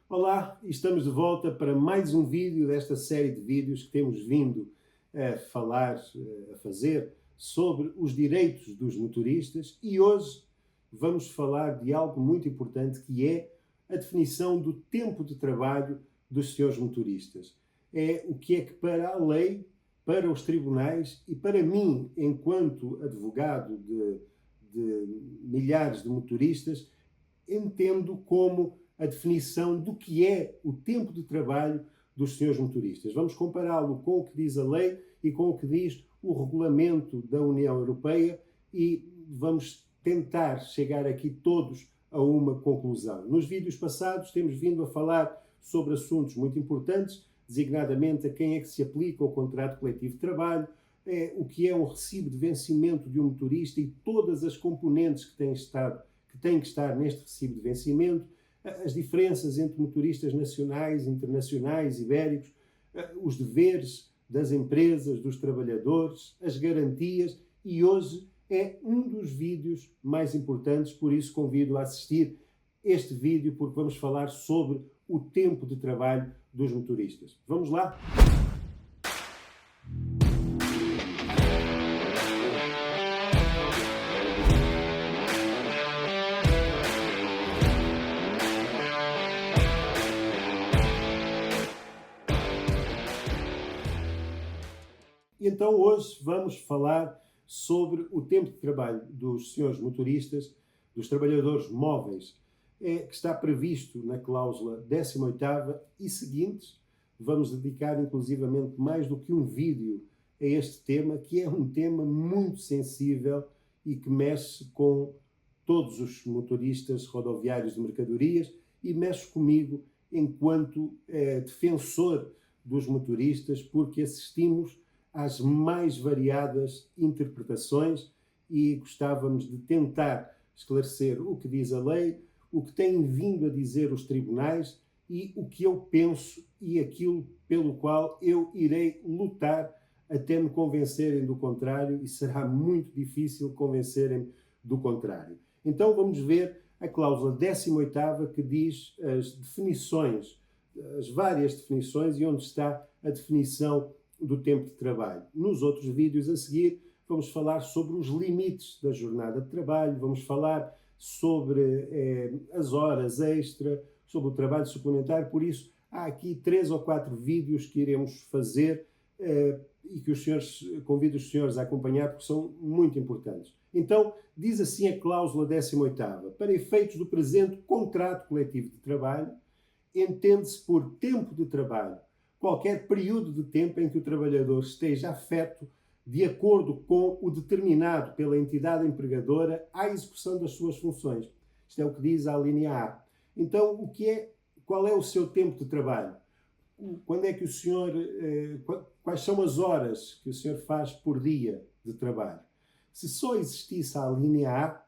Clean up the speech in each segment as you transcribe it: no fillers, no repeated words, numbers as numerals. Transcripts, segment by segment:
Olá, estamos de volta para mais um vídeo desta série de vídeos que temos vindo a falar, a fazer sobre os direitos dos motoristas e hoje vamos falar de algo muito importante que é a definição do tempo de trabalho dos senhores motoristas. É o que é que para a lei, para os tribunais e para mim, enquanto advogado de milhares de motoristas, entendo como a definição do que é o tempo de trabalho dos senhores motoristas. Vamos compará-lo com o que diz a lei e com o que diz o regulamento da União Europeia e vamos tentar chegar aqui todos a uma conclusão. Nos vídeos passados temos vindo a falar sobre assuntos muito importantes, designadamente a quem é que se aplica o contrato coletivo de trabalho, o que é um recibo de vencimento de um motorista e todas as componentes que têm que estar neste recibo de vencimento, as diferenças entre motoristas nacionais, internacionais, ibéricos, os deveres das empresas, dos trabalhadores, as garantias, e hoje é um dos vídeos mais importantes, por isso convido a assistir este vídeo, porque vamos falar sobre o tempo de trabalho dos motoristas. Vamos lá? Então hoje vamos falar sobre o tempo de trabalho dos senhores motoristas, dos trabalhadores móveis, que está previsto na cláusula 18ª e seguintes. Vamos dedicar inclusivamente mais do que um vídeo a este tema, que é um tema muito sensível e que mexe com todos os motoristas rodoviários de mercadorias e mexe comigo enquanto defensor dos motoristas, porque assistimos às mais variadas interpretações e gostávamos de tentar esclarecer o que diz a lei, o que têm vindo a dizer os tribunais e o que eu penso e aquilo pelo qual eu irei lutar até me convencerem do contrário, e será muito difícil convencerem do contrário. Então vamos ver a cláusula 18ª que diz as definições, as várias definições e onde está a definição do tempo de trabalho. Nos outros vídeos a seguir vamos falar sobre os limites da jornada de trabalho, vamos falar sobre as horas extra, sobre o trabalho suplementar, por isso há aqui 3 ou 4 vídeos que iremos fazer e que convido os senhores a acompanhar porque são muito importantes. Então, diz assim a cláusula 18ª: para efeitos do presente contrato coletivo de trabalho, entende-se por tempo de trabalho qualquer período de tempo em que o trabalhador esteja afeto de acordo com o determinado pela entidade empregadora à execução das suas funções. Isto é o que diz a linha A. Então, qual é o seu tempo de trabalho? Quando é que o senhor, quais são as horas que o senhor faz por dia de trabalho? Se só existisse a linha A,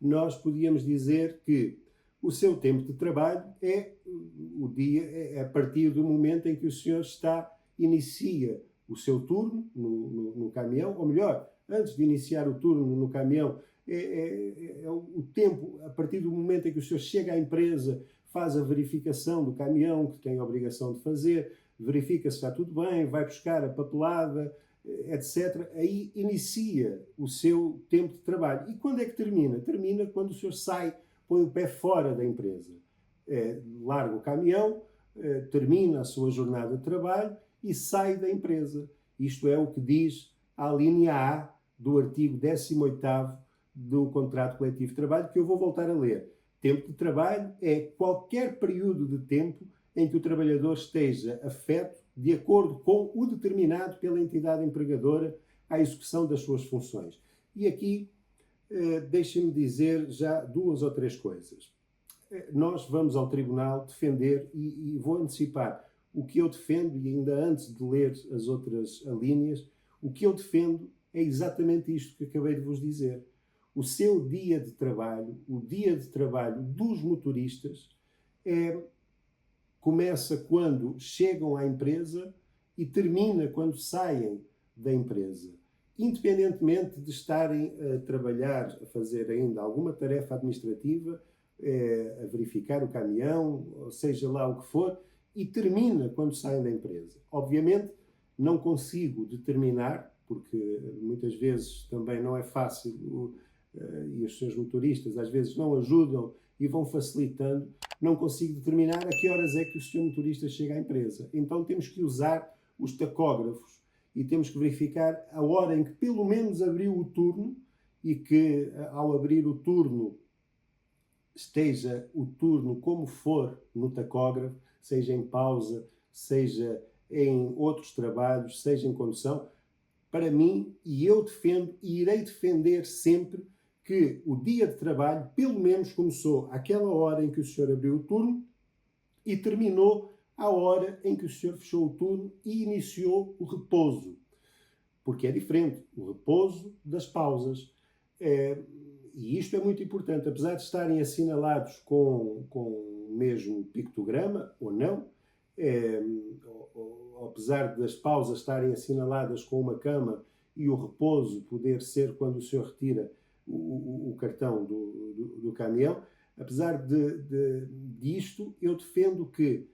nós podíamos dizer que o seu tempo de trabalho é a partir do momento em que o senhor inicia o seu turno no caminhão, ou melhor, antes de iniciar o turno no caminhão, é o tempo, a partir do momento em que o senhor chega à empresa, faz a verificação do caminhão, que tem a obrigação de fazer, verifica se está tudo bem, vai buscar a papelada, etc. Aí inicia o seu tempo de trabalho. E quando é que termina? Termina quando o senhor sai, põe o pé fora da empresa. Larga o caminhão, termina a sua jornada de trabalho e sai da empresa. Isto é o que diz a linha A do artigo 18º do contrato coletivo de trabalho, que eu vou voltar a ler. Tempo de trabalho é qualquer período de tempo em que o trabalhador esteja afeto de acordo com o determinado pela entidade empregadora à execução das suas funções. E aqui deixem-me dizer já 2 ou 3 coisas. Nós vamos ao tribunal defender, e vou antecipar o que eu defendo, e ainda antes de ler as outras alíneas, o que eu defendo é exatamente isto que acabei de vos dizer. O seu dia de trabalho, o dia de trabalho dos motoristas, começa quando chegam à empresa e termina quando saem da empresa. Independentemente de estarem a trabalhar, a fazer ainda alguma tarefa administrativa, a verificar o caminhão, ou seja lá o que for, e termina quando saem da empresa. Obviamente, não consigo determinar, porque muitas vezes também não é fácil, e os seus motoristas às vezes não ajudam e vão facilitando, não consigo determinar a que horas é que o senhor motorista chega à empresa. Então temos que usar os tacógrafos e temos que verificar a hora em que pelo menos abriu o turno e que ao abrir o turno esteja o turno como for no tacógrafo, seja em pausa, seja em outros trabalhos, seja em condução. Para mim, e eu defendo e irei defender sempre, que o dia de trabalho pelo menos começou àquela hora em que o senhor abriu o turno e terminou à hora em que o senhor fechou o turno e iniciou o repouso. Porque é diferente o repouso das pausas. E isto é muito importante, apesar de estarem assinalados com o mesmo pictograma, ou não, apesar das pausas estarem assinaladas com uma cama e o repouso poder ser quando o senhor retira o cartão do caminhão, apesar disto, eu defendo que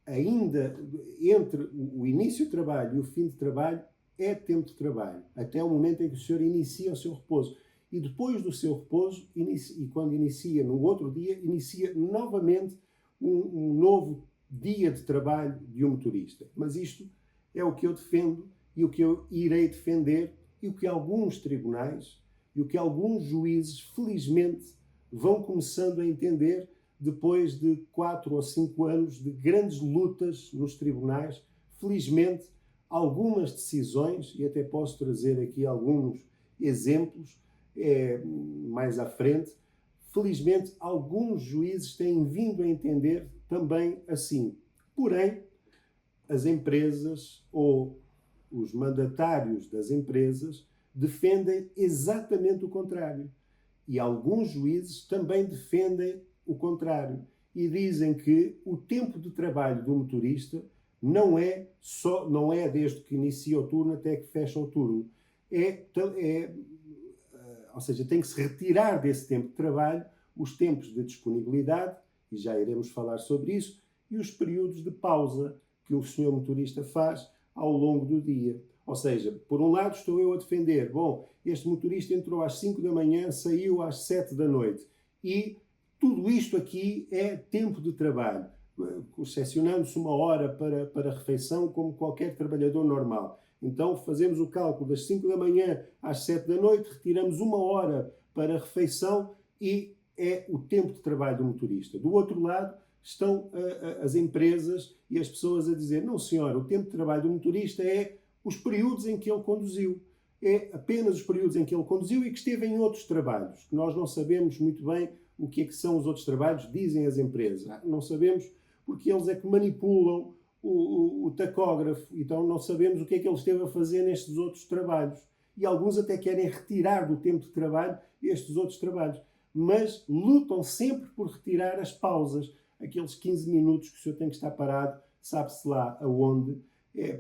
ainda entre o início do trabalho e o fim de trabalho é tempo de trabalho, até o momento em que o senhor inicia o seu repouso. E depois do seu repouso, e quando inicia no outro dia, inicia novamente um novo dia de trabalho de um motorista. Mas isto é o que eu defendo e o que eu irei defender e o que alguns tribunais e o que alguns juízes, felizmente, vão começando a entender depois de 4 ou 5 anos de grandes lutas nos tribunais. Felizmente, algumas decisões, e até posso trazer aqui alguns exemplos mais à frente, felizmente, alguns juízes têm vindo a entender também assim. Porém, as empresas ou os mandatários das empresas defendem exatamente o contrário. E alguns juízes também defendem o contrário. E dizem que o tempo de trabalho do motorista não é desde que inicia o turno até que fecha o turno. Ou seja, tem que se retirar desse tempo de trabalho os tempos de disponibilidade, e já iremos falar sobre isso, e os períodos de pausa que o senhor motorista faz ao longo do dia. Ou seja, por um lado estou eu a defender, este motorista entrou às 5 da manhã, saiu às 7 da noite, e tudo isto aqui é tempo de trabalho, excepcionando-se uma hora para refeição, como qualquer trabalhador normal. Então fazemos o cálculo das 5 da manhã às 7 da noite, retiramos uma hora para refeição e é o tempo de trabalho do motorista. Do outro lado estão as empresas e as pessoas a dizer, não senhora, o tempo de trabalho do motorista é os períodos em que ele conduziu. É apenas os períodos em que ele conduziu e que esteve em outros trabalhos, que nós não sabemos muito bem o que é que são os outros trabalhos, dizem as empresas. Não sabemos porque eles é que manipulam o tacógrafo, então não sabemos o que é que ele esteve a fazer nestes outros trabalhos. E alguns até querem retirar do tempo de trabalho estes outros trabalhos, mas lutam sempre por retirar as pausas, aqueles 15 minutos que o senhor tem que estar parado, sabe-se lá aonde,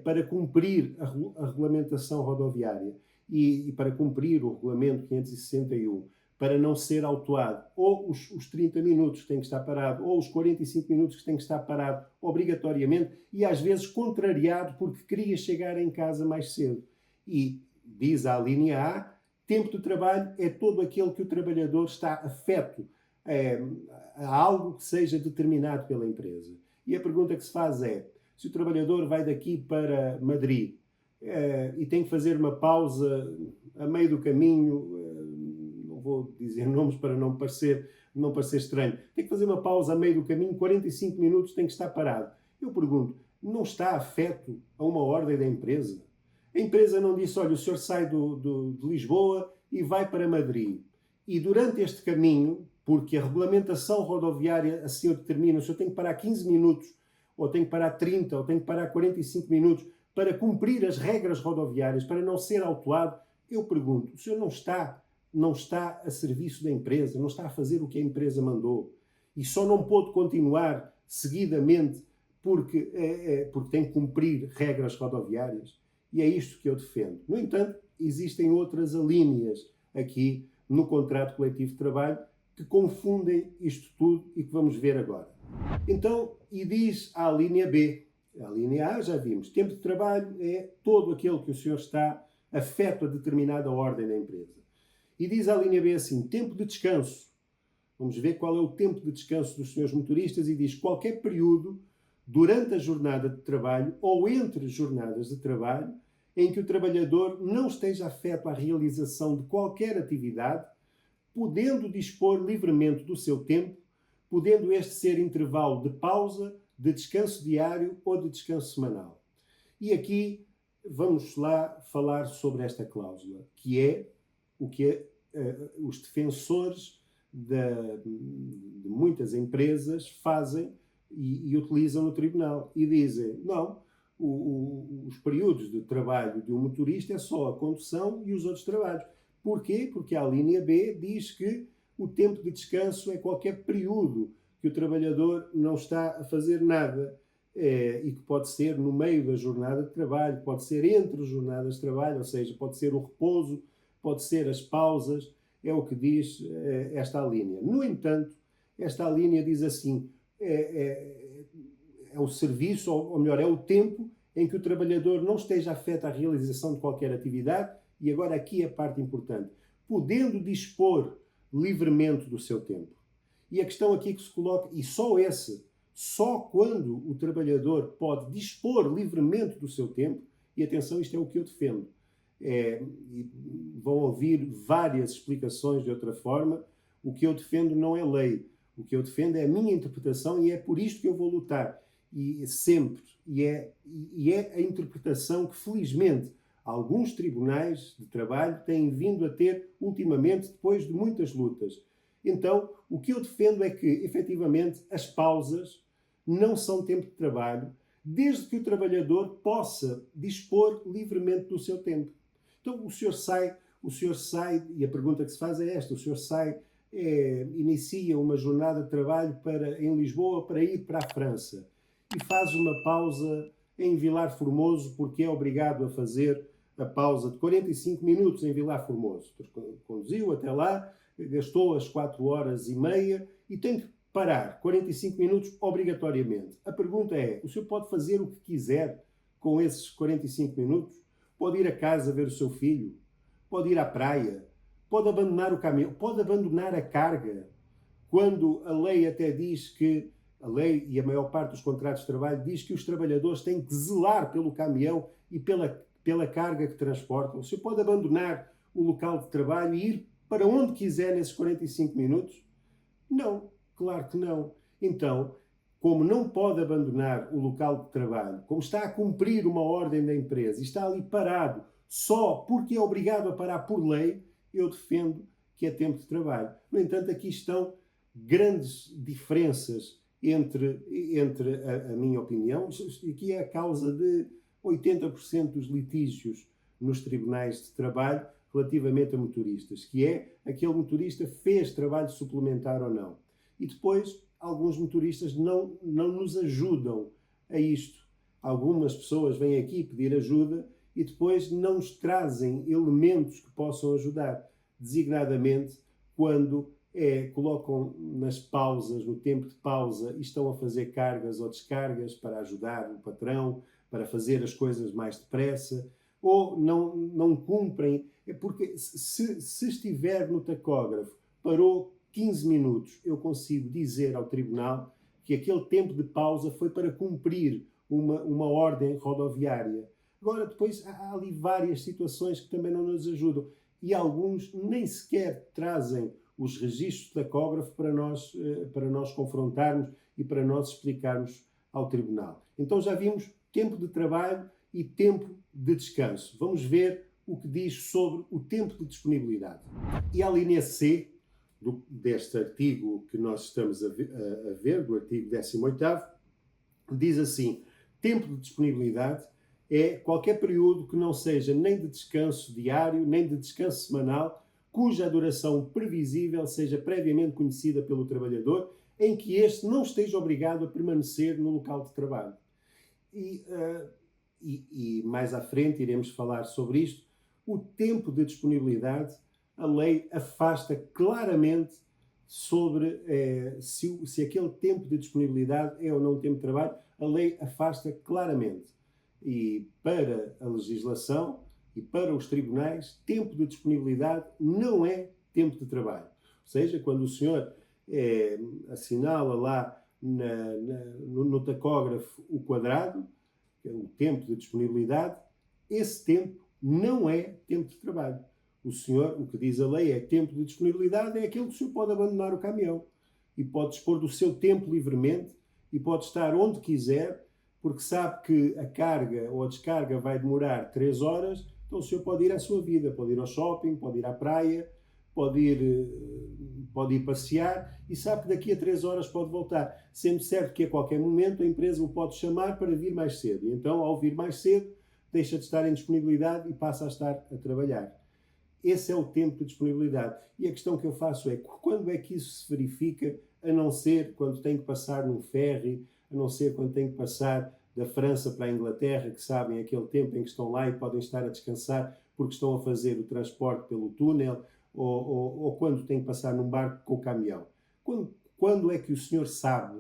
para cumprir a regulamentação rodoviária e para cumprir o regulamento 561, para não ser autuado, ou os 30 minutos que tem que estar parado, ou os 45 minutos que tem que estar parado obrigatoriamente, e às vezes contrariado porque queria chegar em casa mais cedo. E diz a linha A, tempo de trabalho é todo aquele que o trabalhador está afeto a algo que seja determinado pela empresa. E a pergunta que se faz é, se o trabalhador vai daqui para Madrid e tem que fazer uma pausa a meio do caminho, não vou dizer nomes para não parecer estranho, tem que fazer uma pausa a meio do caminho, 45 minutos tem que estar parado. Eu pergunto, não está afeto a uma ordem da empresa? A empresa não disse, olha, o senhor sai de Lisboa e vai para Madrid. E durante este caminho, porque a regulamentação rodoviária assim o determina, o senhor tem que parar 15 minutos, ou tem que parar 30, ou tem que parar 45 minutos para cumprir as regras rodoviárias, para não ser autuado, eu pergunto, o senhor não está a serviço da empresa, não está a fazer o que a empresa mandou e só não pôde continuar seguidamente porque tem que cumprir regras rodoviárias? E é isto que eu defendo. No entanto, existem outras alíneas aqui no contrato coletivo de trabalho que confundem isto tudo e que vamos ver agora. Então, e diz a linha B. A linha A, já vimos, tempo de trabalho é todo aquele que o senhor está afeto a determinada ordem da empresa. E diz a linha B assim, tempo de descanso. Vamos ver qual é o tempo de descanso dos senhores motoristas e diz qualquer período durante a jornada de trabalho ou entre jornadas de trabalho em que o trabalhador não esteja afeto à realização de qualquer atividade, podendo dispor livremente do seu tempo, podendo este ser intervalo de pausa, de descanso diário ou de descanso semanal. E aqui vamos lá falar sobre esta cláusula, que é o que os defensores de muitas empresas fazem e utilizam no tribunal. E dizem, não, os períodos de trabalho de um motorista é só a condução e os outros trabalhos. Porquê? Porque a linha B diz que o tempo de descanso é qualquer período que o trabalhador não está a fazer nada e que pode ser no meio da jornada de trabalho, pode ser entre as jornadas de trabalho, ou seja, pode ser o repouso, pode ser as pausas, é o que diz esta linha. No entanto, esta linha diz assim, é o serviço, ou melhor, é o tempo em que o trabalhador não esteja afeto à realização de qualquer atividade, e agora aqui é a parte importante, podendo dispor livremente do seu tempo. E a questão aqui que se coloca, e só quando o trabalhador pode dispor livremente do seu tempo, e atenção, isto é o que eu defendo. Vão ouvir várias explicações de outra forma. O que eu defendo não é lei. O que eu defendo é a minha interpretação e é por isto que eu vou lutar. E sempre. E é a interpretação que, felizmente, alguns tribunais de trabalho têm vindo a ter ultimamente, depois de muitas lutas. Então, o que eu defendo é que, efetivamente, as pausas não são tempo de trabalho, desde que o trabalhador possa dispor livremente do seu tempo. Então, o senhor sai, e a pergunta que se faz é esta, o senhor inicia uma jornada de trabalho em Lisboa para ir para a França e faz uma pausa em Vilar Formoso porque é obrigado a fazer a pausa de 45 minutos em Vilar Formoso. Conduziu até lá, gastou as 4 horas e meia e tem que parar 45 minutos obrigatoriamente. A pergunta é, o senhor pode fazer o que quiser com esses 45 minutos? Pode ir a casa ver o seu filho? Pode ir à praia? Pode abandonar o caminhão? Pode abandonar a carga? Quando a lei até diz que, a lei e a maior parte dos contratos de trabalho diz que os trabalhadores têm que zelar pelo caminhão e pela carga que transportam. O senhor pode abandonar o local de trabalho e ir para onde quiser nesses 45 minutos? Não, claro que não. Então, como não pode abandonar o local de trabalho, como está a cumprir uma ordem da empresa e está ali parado só porque é obrigado a parar por lei, eu defendo que é tempo de trabalho. No entanto, aqui estão grandes diferenças entre a minha opinião. Aqui é a causa de 80% dos litígios nos tribunais de trabalho relativamente a motoristas, que é aquele motorista fez trabalho suplementar ou não. E depois, alguns motoristas não nos ajudam a isto. Algumas pessoas vêm aqui pedir ajuda e depois não nos trazem elementos que possam ajudar, designadamente quando colocam nas pausas, no tempo de pausa, e estão a fazer cargas ou descargas para ajudar o patrão, para fazer as coisas mais depressa, ou não cumprem. É porque se estiver no tacógrafo, parou 15 minutos, eu consigo dizer ao tribunal que aquele tempo de pausa foi para cumprir uma ordem rodoviária. Agora, depois, há ali várias situações que também não nos ajudam. E alguns nem sequer trazem os registros de tacógrafo para nós confrontarmos e para nós explicarmos ao tribunal. Então já vimos tempo de trabalho e tempo de descanso. Vamos ver o que diz sobre o tempo de disponibilidade. E a linha C deste artigo que nós estamos a ver, do artigo 18º, diz assim, tempo de disponibilidade é qualquer período que não seja nem de descanso diário, nem de descanso semanal, cuja duração previsível seja previamente conhecida pelo trabalhador, em que este não esteja obrigado a permanecer no local de trabalho. E mais à frente iremos falar sobre isto. O tempo de disponibilidade, a lei afasta claramente sobre se aquele tempo de disponibilidade é ou não tempo de trabalho. A lei afasta claramente. E para a legislação e para os tribunais, tempo de disponibilidade não é tempo de trabalho. Ou seja, quando o senhor assinala lá no tacógrafo o quadrado, que é o tempo de disponibilidade, esse tempo não é tempo de trabalho. O senhor, o que diz a lei é tempo de disponibilidade, é aquilo que o senhor pode abandonar o caminhão e pode dispor do seu tempo livremente e pode estar onde quiser, porque sabe que a carga ou a descarga vai demorar 3 horas, então o senhor pode ir à sua vida, pode ir ao shopping, pode ir à praia, pode ir passear e sabe que daqui a 3 horas pode voltar, sendo certo que a qualquer momento a empresa o pode chamar para vir mais cedo. E então, ao vir mais cedo, deixa de estar em disponibilidade e passa a estar a trabalhar. Esse é o tempo de disponibilidade. E a questão que eu faço é, quando é que isso se verifica, a não ser quando tem que passar num ferry, a não ser quando tem que passar da França para a Inglaterra, que sabem aquele tempo em que estão lá e podem estar a descansar porque estão a fazer o transporte pelo túnel, ou quando tem que passar num barco com o caminhão. Quando é que o senhor sabe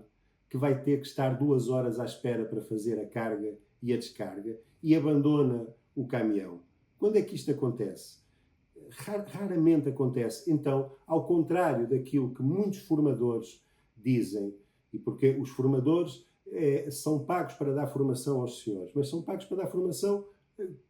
que vai ter que estar 2 horas à espera para fazer a carga e a descarga e abandona o caminhão? Quando é que isto acontece? Raramente acontece. Então, ao contrário daquilo que muitos formadores dizem, e porque os formadores são pagos para dar formação aos senhores, mas são pagos para dar formação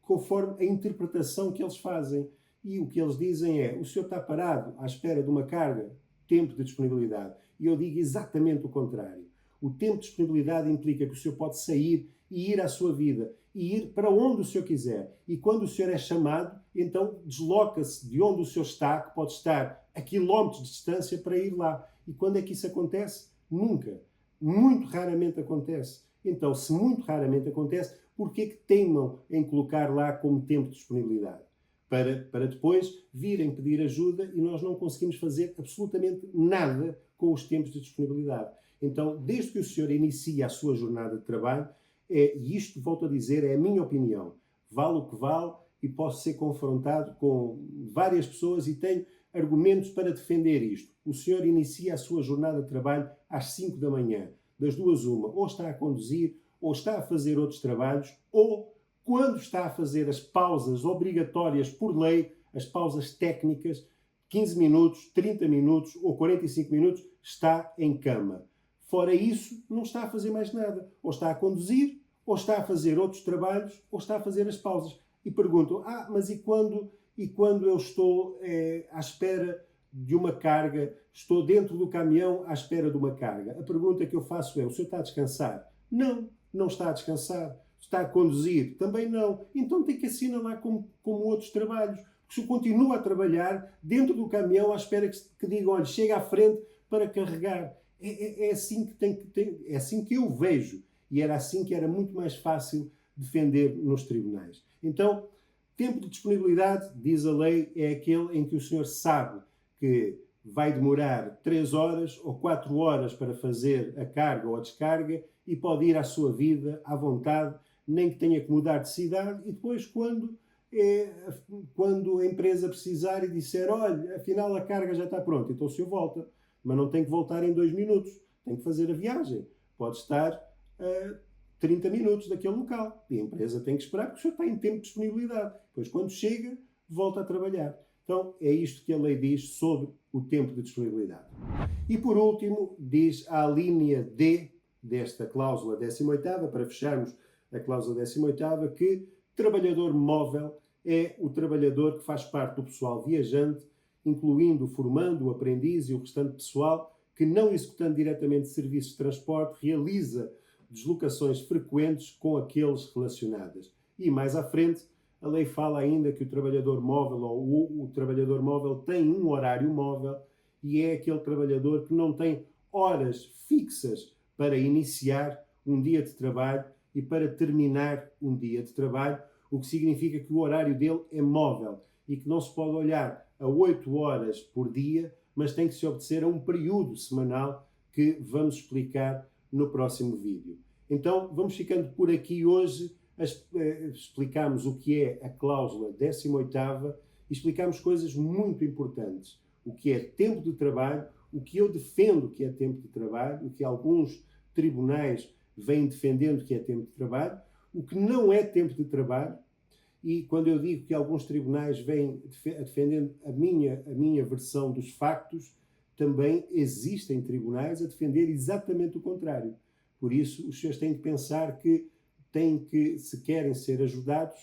conforme a interpretação que eles fazem. E o que eles dizem é, o senhor está parado à espera de uma carga, tempo de disponibilidade. E eu digo exatamente o contrário. O tempo de disponibilidade implica que o senhor pode sair e ir à sua vida, e ir para onde o senhor quiser. E quando o senhor é chamado, então desloca-se de onde o senhor está, que pode estar a quilómetros de distância, para ir lá. E quando é que isso acontece? Nunca. Muito raramente acontece. Então, se muito raramente acontece, por que teimam em colocar lá como tempo de disponibilidade? Para depois virem pedir ajuda e nós não conseguimos fazer absolutamente nada com os tempos de disponibilidade. Então, desde que o senhor inicia a sua jornada de trabalho, e isto, volto a dizer, é a minha opinião, vale o que vale e posso ser confrontado com várias pessoas e tenho argumentos para defender isto. O senhor inicia a sua jornada de trabalho às 5 da manhã, das duas uma, ou está a conduzir, ou está a fazer outros trabalhos, ou quando está a fazer as pausas obrigatórias por lei, as pausas técnicas, 15 minutos, 30 minutos ou 45 minutos, está em cama. Fora isso, não está a fazer mais nada. Ou está a conduzir, ou está a fazer outros trabalhos, ou está a fazer as pausas. E perguntam, mas e quando eu estou à espera de uma carga, estou dentro do caminhão à espera de uma carga? A pergunta que eu faço é, o senhor está a descansar? Não, não está a descansar. Está a conduzir? Também não. Então tem que assinalar como outros trabalhos. O senhor continua a trabalhar dentro do caminhão à espera que digam, olha, chega à frente para carregar. É assim é assim que eu vejo. E era assim que era muito mais fácil defender nos tribunais. Então, tempo de disponibilidade, diz a lei, é aquele em que o senhor sabe que vai demorar 3 horas ou 4 horas para fazer a carga ou a descarga e pode ir à sua vida à vontade, nem que tenha que mudar de cidade, e depois quando a empresa precisar e disser, olha, afinal a carga já está pronta, então o senhor volta. Mas não tem que voltar em 2 minutos, tem que fazer a viagem. Pode estar a 30 minutos daquele local. E a empresa tem que esperar porque o senhor está em tempo de disponibilidade. Depois, quando chega, volta a trabalhar. Então, é isto que a lei diz sobre o tempo de disponibilidade. E, por último, diz a linha D desta cláusula 18ª, para fecharmos a cláusula 18ª, que trabalhador móvel é o trabalhador que faz parte do pessoal viajante, incluindo o formando, o aprendiz e o restante pessoal, que não executando diretamente serviços de transporte, realiza deslocações frequentes com aqueles relacionadas. E mais à frente, a lei fala ainda que o trabalhador móvel ou o trabalhador móvel tem um horário móvel e é aquele trabalhador que não tem horas fixas para iniciar um dia de trabalho e para terminar um dia de trabalho, o que significa que o horário dele é móvel e que não se pode olhar a 8 horas por dia, mas tem que se obedecer a um período semanal que vamos explicar no próximo vídeo. Então, vamos ficando por aqui hoje. Explicámos o que é a cláusula 18ª e explicámos coisas muito importantes. O que é tempo de trabalho, o que eu defendo que é tempo de trabalho, o que alguns tribunais vêm defendendo que é tempo de trabalho, o que não é tempo de trabalho. E quando eu digo que alguns tribunais vêm defendendo a minha versão dos factos, também existem tribunais a defender exatamente o contrário. Por isso, os senhores têm que pensar que se querem ser ajudados,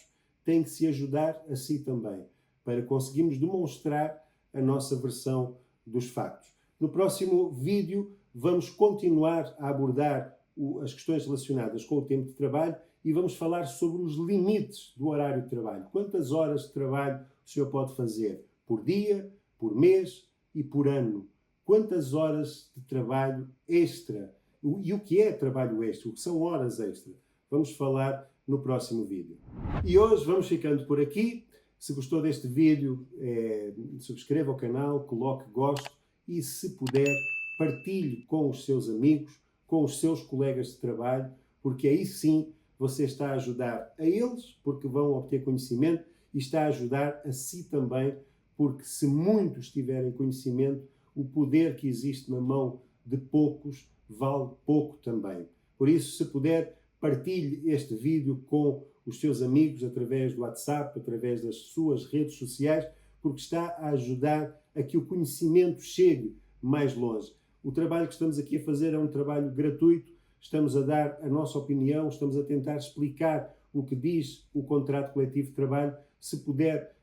têm que se ajudar a si também, para conseguirmos demonstrar a nossa versão dos factos. No próximo vídeo, vamos continuar a abordar as questões relacionadas com o tempo de trabalho e vamos falar sobre os limites do horário de trabalho. Quantas horas de trabalho o senhor pode fazer por dia, por mês e por ano? Quantas horas de trabalho extra? E o que é trabalho extra? O que são horas extra? Vamos falar no próximo vídeo. E hoje vamos ficando por aqui. Se gostou deste vídeo, subscreva o canal, coloque gosto e, se puder, partilhe com os seus amigos, com os seus colegas de trabalho, porque aí sim você está a ajudar a eles, porque vão obter conhecimento, e está a ajudar a si também, porque se muitos tiverem conhecimento, o poder que existe na mão de poucos vale pouco também. Por isso, se puder, partilhe este vídeo com os seus amigos através do WhatsApp, através das suas redes sociais, porque está a ajudar a que o conhecimento chegue mais longe. O trabalho que estamos aqui a fazer é um trabalho gratuito, estamos a dar a nossa opinião, estamos a tentar explicar o que diz o contrato coletivo de trabalho. Se puder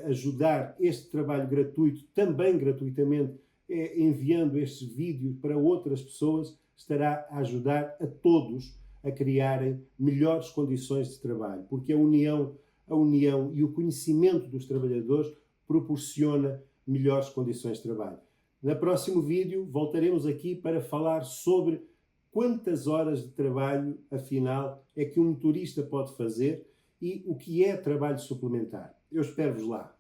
ajudar este trabalho gratuito, também gratuitamente, enviando estes vídeos para outras pessoas, estará a ajudar a todos a criarem melhores condições de trabalho, porque a união e o conhecimento dos trabalhadores proporciona melhores condições de trabalho. No próximo vídeo voltaremos aqui para falar sobre quantas horas de trabalho, afinal, é que um motorista pode fazer e o que é trabalho suplementar. Eu espero-vos lá.